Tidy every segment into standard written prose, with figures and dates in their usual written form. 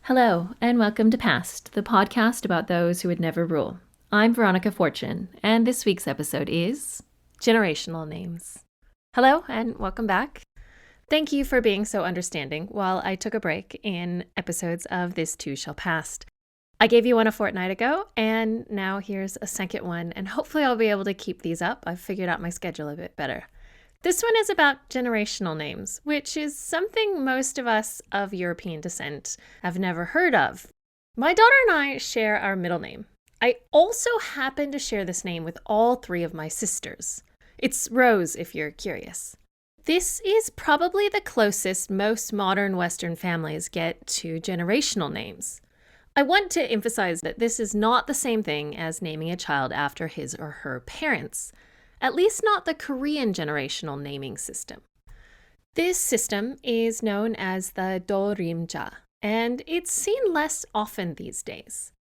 Hello, and welcome to Past, the podcast about those who would never rule. I'm Veronica Fortune, and this week's episode is Generational Names. Hello, and welcome back. Thank you for being so understanding while I took a break in episodes of This Too Shall Pass. I gave you one a fortnight ago, and now here's a second one, and hopefully I'll be able to keep these up. I've figured out my schedule a bit better. This one is about generational names, which is something most of us of European descent have never heard of. My daughter and I share our middle name. I also happen to share this name with all three of my sisters. It's Rose, if you're curious. This is probably the closest most modern Western families get to generational names. I want to emphasize that this is not the same thing as naming a child after his or her parents. At least not the Korean generational naming system. This system is known as the dorimja, and it's seen less often these days.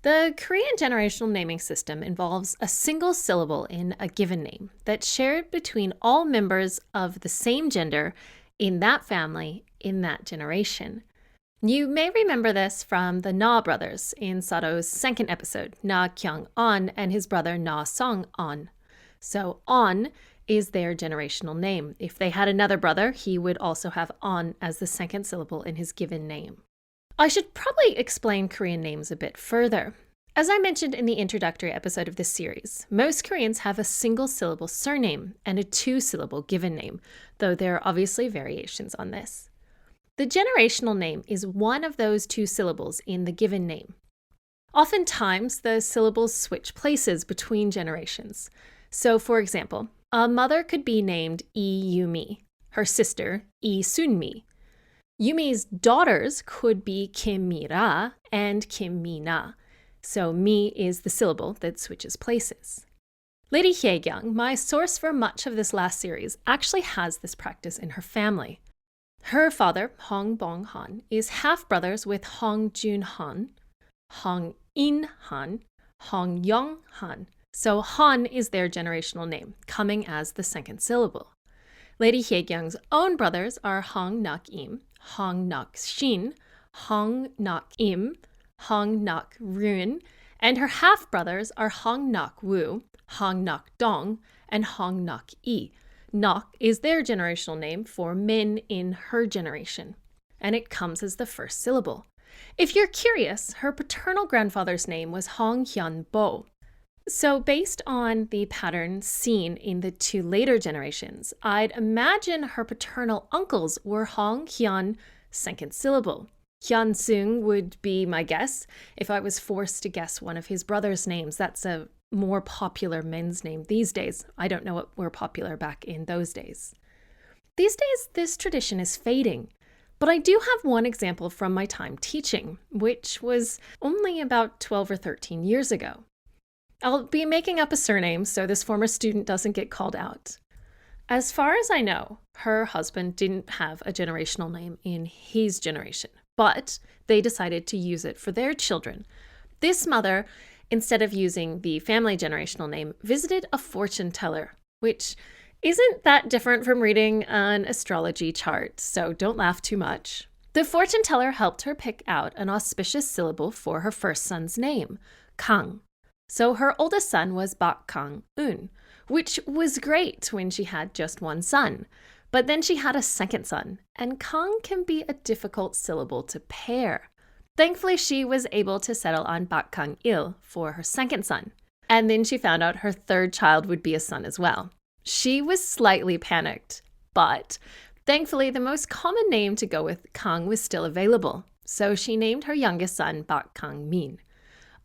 The Korean generational naming system involves a single syllable in a given name that's shared between all members of the same gender in that family in that generation. You may remember this from the Na brothers in Sado's second episode, Na Kyung-on and his brother Na Song-on. So On is their generational name. If they had another brother, he would also have On as the second syllable in his given name. I should probably explain Korean names a bit further. As I mentioned in the introductory episode of this series, most Koreans have a single syllable surname and a two-syllable given name, though there are obviously variations on this. The generational name is one of those two syllables in the given name. Oftentimes, the syllables switch places between generations. So, for example, a mother could be named Lee Yumi, her sister Lee Sunmi. Yumi's daughters could be Kim Mi-ra and Kim Mi-na. So Mi is the syllable that switches places. Lady Hyegyeong, my source for much of this last series, actually has this practice in her family. Her father, Hong Bong-han, is half-brothers with Hong Jun-han, Hong In-han, Hong Yong-han. So Han is their generational name, coming as the second syllable. Lady Hyegyeong's own brothers are Hong Nak-im, Hong Nak-shin, Hong Nak-im, Hong Nak-ryun, and her half-brothers are Hong Nak-woo, Hong Nak-dong, and Hong Nak-i. Nak is their generational name for men in her generation, and it comes as the first syllable. If you're curious, her paternal grandfather's name was Hong Hyun-bo. So based on the pattern seen in the two later generations, I'd imagine her paternal uncles were Hong Hyun, second syllable. Hyun Seung would be my guess if I was forced to guess one of his brothers' names. That's a more popular men's name these days. I don't know what were popular back in those days. These days, this tradition is fading. But I do have one example from my time teaching, which was only about 12 or 13 years ago. I'll be making up a surname so this former student doesn't get called out. As far as I know, her husband didn't have a generational name in his generation, but they decided to use it for their children. This mother, instead of using the family generational name, visited a fortune teller, which isn't that different from reading an astrology chart, so don't laugh too much. The fortune teller helped her pick out an auspicious syllable for her first son's name, Kang. So her oldest son was Bak Kang-un, which was great when she had just one son. But then she had a second son, and Kang can be a difficult syllable to pair. Thankfully, she was able to settle on Bak Kang-il for her second son. And then she found out her third child would be a son as well. She was slightly panicked, but thankfully the most common name to go with Kang was still available. So she named her youngest son Bak Kang-min.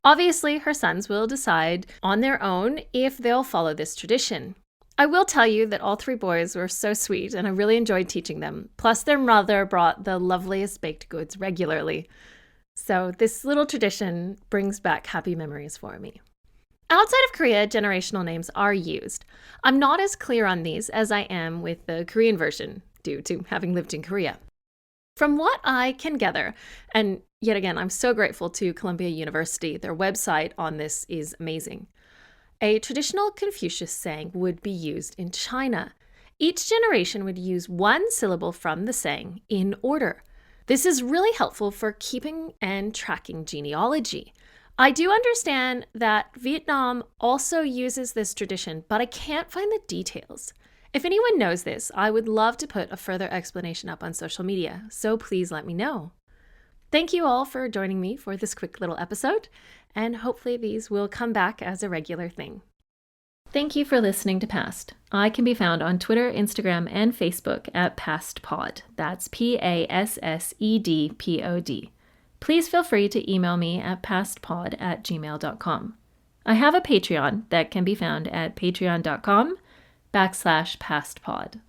Obviously, her sons will decide on their own if they'll follow this tradition. I will tell you that all three boys were so sweet and I really enjoyed teaching them. Plus, their mother brought the loveliest baked goods regularly. So this little tradition brings back happy memories for me. Outside of Korea, generational names are used. I'm not as clear on these as I am with the Korean version due to having lived in Korea. From what I can gather, and yet again, I'm so grateful to Columbia University. Their website on this is amazing. A traditional Confucius saying would be used in China. Each generation would use one syllable from the saying in order. This is really helpful for keeping and tracking genealogy. I do understand that Vietnam also uses this tradition, but I can't find the details. If anyone knows this, I would love to put a further explanation up on social media, so please let me know. Thank you all for joining me for this quick little episode, and hopefully these will come back as a regular thing. Thank you for listening to Past. I can be found on Twitter, Instagram, and Facebook at PastPod. That's PASSEDPOD. Please feel free to email me at pastpod@gmail.com. I have a Patreon that can be found at patreon.com/pastpod.